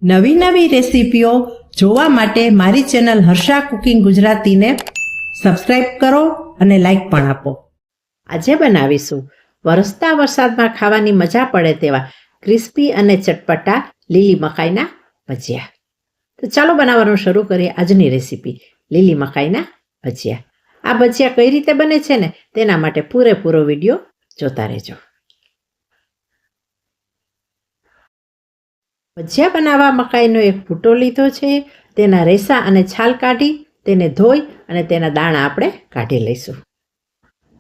નવી નવી રેસીપીઓ જોવા માટે મારી ચેનલ હર્ષા કુકિંગ ગુજરાતીને સબસ્ક્રાઇબ કરો અને લાઈક પણ આપો. આજે બનાવીશું વરસતા વરસાદમાં ખાવાની મજા પડે તેવા ક્રિસ્પી અને ચટપટા લીલી મકાઈના ભજીયા. તો ચાલો બનાવવાનું શરૂ કરીએ આજની રેસીપી લીલી મકાઈના ભજીયા. આ ભજીયા કઈ રીતે બને છે ને તેના માટે પૂરેપૂરો વિડીયો જોતા રહેજો. ભજીયા બનાવવા મકાઈનો એક ભૂટ્ટો લીધો છે. તેના રેસા અને છાલ કાઢી તેને ધોઈ અને તેના દાણા આપણે કાઢી લઈશું.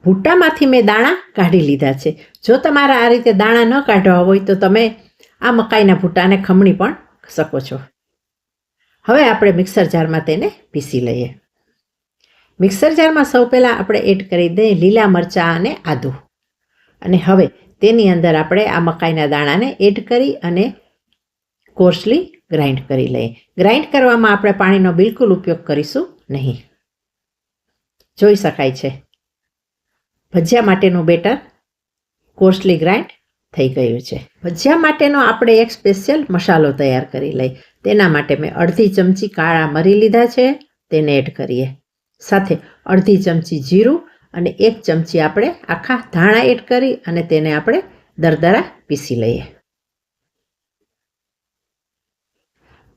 ભૂટ્ટામાંથી મેં દાણા કાઢી લીધા છે. જો તમારા આ રીતે દાણા ન કાઢવા હોય તો તમે આ મકાઈના ભૂટ્ટાને ખમણી પણ શકો છો. હવે આપણે મિક્સર જારમાં તેને પીસી લઈએ. મિક્સર જારમાં સૌ પહેલાં આપણે એડ કરી દઈએ લીલા મરચાં અને આદું. અને હવે તેની અંદર આપણે આ મકાઈના દાણાને એડ કરી અને કોર્સલી ગ્રાઇન્ડ કરી લઈએ. ગ્રાઇન્ડ કરવામાં આપણે પાણીનો બિલકુલ ઉપયોગ કરીશું નહીં. જોઈ શકાય છે ભજીયા માટેનું બેટર કોર્સલી ગ્રાઇન્ડ થઈ ગયું છે. ભજીયા માટેનો આપણે એક સ્પેશિયલ મસાલો તૈયાર કરી લઈએ. તેના માટે મેં અડધી ચમચી કાળા મરી લીધા છે, તેને એડ કરીએ. સાથે અડધી ચમચી જીરું અને 1 ચમચી આપણે આખા ધાણા એડ કરી અને તેને આપણે દરદરા પીસી લઈએ.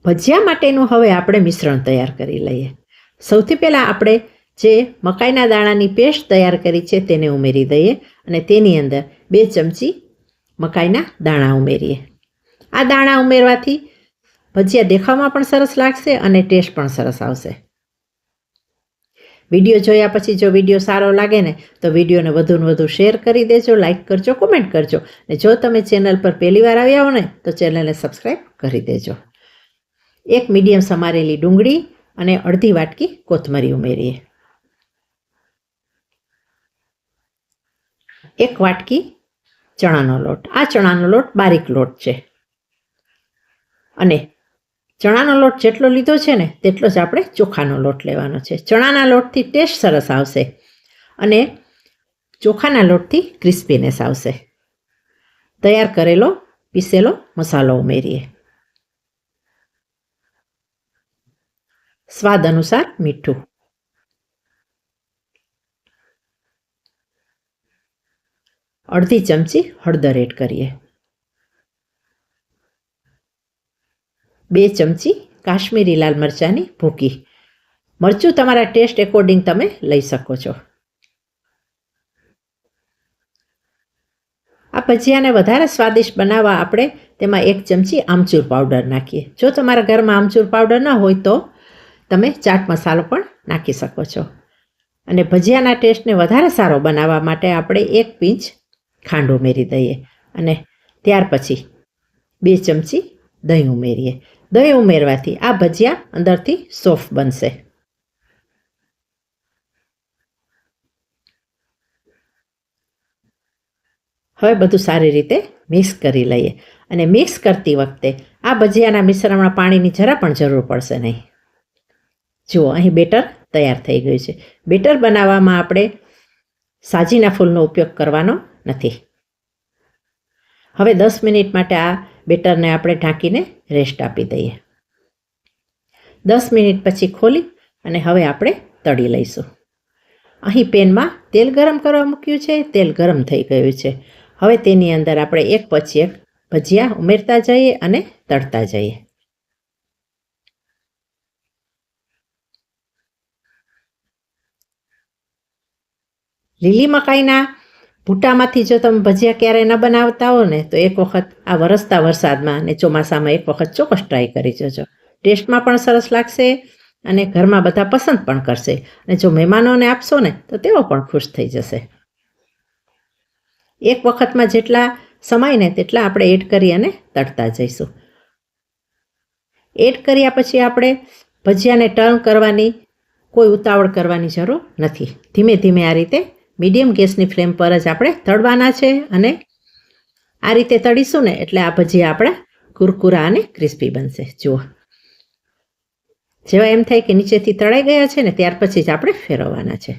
ભજીયા માટેનું હવે આપણે મિશ્રણ તૈયાર કરી લઈએ. સૌથી પહેલાં આપણે જે મકાઈના દાણાની પેસ્ટ તૈયાર કરી છે તેને ઉમેરી દઈએ અને તેની અંદર 2 ચમચી મકાઈના દાણા ઉમેરીએ. આ દાણા ઉમેરવાથી ભજીયા દેખાવમાં પણ સરસ લાગશે અને ટેસ્ટ પણ સરસ આવશે. વિડીયો જોયા પછી જો વિડીયો સારો લાગે ને તો વિડીયોને વધુને વધુ શેર કરી દેજો, લાઇક કરજો, કોમેન્ટ કરજો. અને જો તમે ચેનલ પર પહેલી વાર આવ્યા હો ને તો ચેનલને સબસ્ક્રાઈબ કરી દેજો. 1 મીડિયમ સમારેલી ડુંગળી અને અડધી વાટકી કોથમરી ઉમેરીએ. 1 વાટકી ચણાનો લોટ. આ ચણાનો લોટ બારીક લોટ છે અને ચણાનો લોટ જેટલો લીધો છે ને તેટલો જ આપણે ચોખાનો લોટ લેવાનો છે. ચણાના લોટથી ટેસ્ટ સરસ આવશે અને ચોખાના લોટથી ક્રિસ્પીનેસ આવશે. તૈયાર કરેલો પીસેલો મસાલો ઉમેરીએ. સ્વાદ અનુસાર મીઠું. અડધી ચમચી હળદર એડ કરીએ. 2 ચમચી કાશ્મીરી લાલ મરચાંની ભૂકી. મરચું તમારા ટેસ્ટ એકોર્ડિંગ તમે લઈ શકો છો. આ ભજીયાને વધારે સ્વાદિષ્ટ બનાવવા આપણે તેમાં 1 ચમચી આમચૂર પાવડર નાખીએ. જો તમારા ઘરમાં આમચૂર પાવડર ન હોય તો તમે ચાટ મસાલો પણ નાખી શકો છો. અને ભજીયાના ટેસ્ટને વધારે સારો બનાવવા માટે આપણે 1 પિંચ ખાંડ ઉમેરી દઈએ અને ત્યાર પછી 2 ચમચી દહીં ઉમેરીએ. દહીં ઉમેરવાથી આ ભજીયા અંદરથી સોફ્ટ બનશે. હવે બધું સારી રીતે મિક્સ કરી લઈએ અને મિક્સ કરતી વખતે આ ભજીયાના મિશ્રણમાં પાણીની જરા પણ જરૂર પડશે નહીં. જુઓ અહીં બેટર તૈયાર થઈ ગયું છે. બેટર બનાવવામાં આપણે સાજીના ફૂલનો ઉપયોગ કરવાનો નથી. હવે 10 મિનિટ માટે આ બેટરને આપણે ઢાંકીને રેસ્ટ આપી દઈએ. 10 મિનિટ પછી ખોલી અને હવે આપણે તળી લઈશું. અહીં પેનમાં તેલ ગરમ કરવા મૂક્યું છે. તેલ ગરમ થઈ ગયું છે. હવે તેની અંદર આપણે એક પછી એક ભજીયા ઉમેરતા જઈએ અને તળતા જઈએ. લીલી મકાઈના ભૂટ્ટામાંથી જો તમે ભજીયા ક્યારેય ન બનાવતા હો ને તો એક વખત આ વરસતા વરસાદમાં અને ચોમાસામાં એક વખત ચોક્કસ ટ્રાય કરી જજો. ટેસ્ટમાં પણ સરસ લાગશે અને ઘરમાં બધા પસંદ પણ કરશે. અને જો મહેમાનોને આપશો ને તો તેઓ પણ ખુશ થઈ જશે. એક વખતમાં જેટલા સમય ને તેટલા આપણે એડ કરી અને તળતા જઈશું. એડ કર્યા પછી આપણે ભજીયાને ટર્ન કરવાની કોઈ ઉતાવળ કરવાની જરૂર નથી. ધીમે ધીમે આ રીતે મીડિયમ ગેસની ફ્લેમ પર જ આપણે તળવાના છે અને આ રીતે તળીશું ને એટલે આ ભજીયા આપણા કુરકુરા અને ક્રિસ્પી બનશે. જુઓ જેવા એમ થાય કે નીચેથી તળાઈ ગયા છે ને ત્યાર પછી જ આપણે ફેરવવાના છે.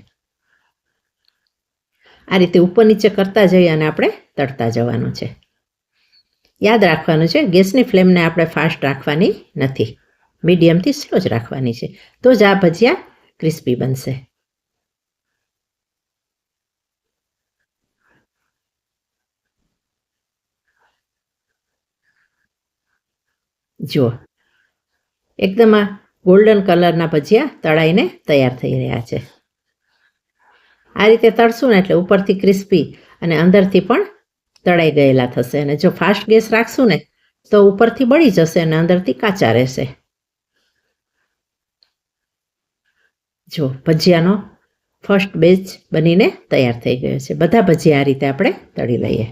આ રીતે ઉપર નીચે કરતા જઈએ અને આપણે તળતા જવાનું છે. યાદ રાખવાનું છે, ગેસની ફ્લેમને આપણે ફાસ્ટ રાખવાની નથી, મીડિયમથી સ્લો જ રાખવાની છે, તો જ આ ભજીયા ક્રિસ્પી બનશે. જુઓ, એકદમ આ ગોલ્ડન કલરના ભજીયા તળાઈને તૈયાર થઈ રહ્યા છે. આ રીતે તળશું ને એટલે ઉપરથી ક્રિસ્પી અને અંદરથી પણ તળાઈ ગયેલા થશે. અને જો ફાસ્ટ ગેસ રાખશું ને તો ઉપરથી બળી જશે અને અંદરથી કાચા રહેશે. જો ભજીયાનો ફર્સ્ટ બેચ બનીને તૈયાર થઈ ગયો છે. બધા ભજીયા આ રીતે આપણે તળી લઈએ.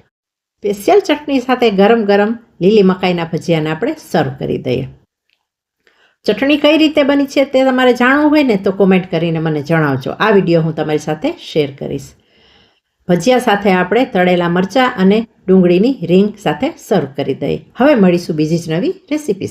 સ્પેશિયલ ચટણી સાથે ગરમ ગરમ લીલી મકાઈના ભજીયાને આપણે સર્વ કરી દઈએ. ચટણી કઈ રીતે બની છે તે તમારે જાણવું હોય ને તો કોમેન્ટ કરીને મને જણાવજો. આ વિડીયો હું તમારી સાથે શેર કરીશ. ભજીયા સાથે આપણે તળેલા મરચાં અને ડુંગળીની રીંગ સાથે સર્વ કરી દઈએ. હવે મળીશું બીજી જ નવી રેસીપી.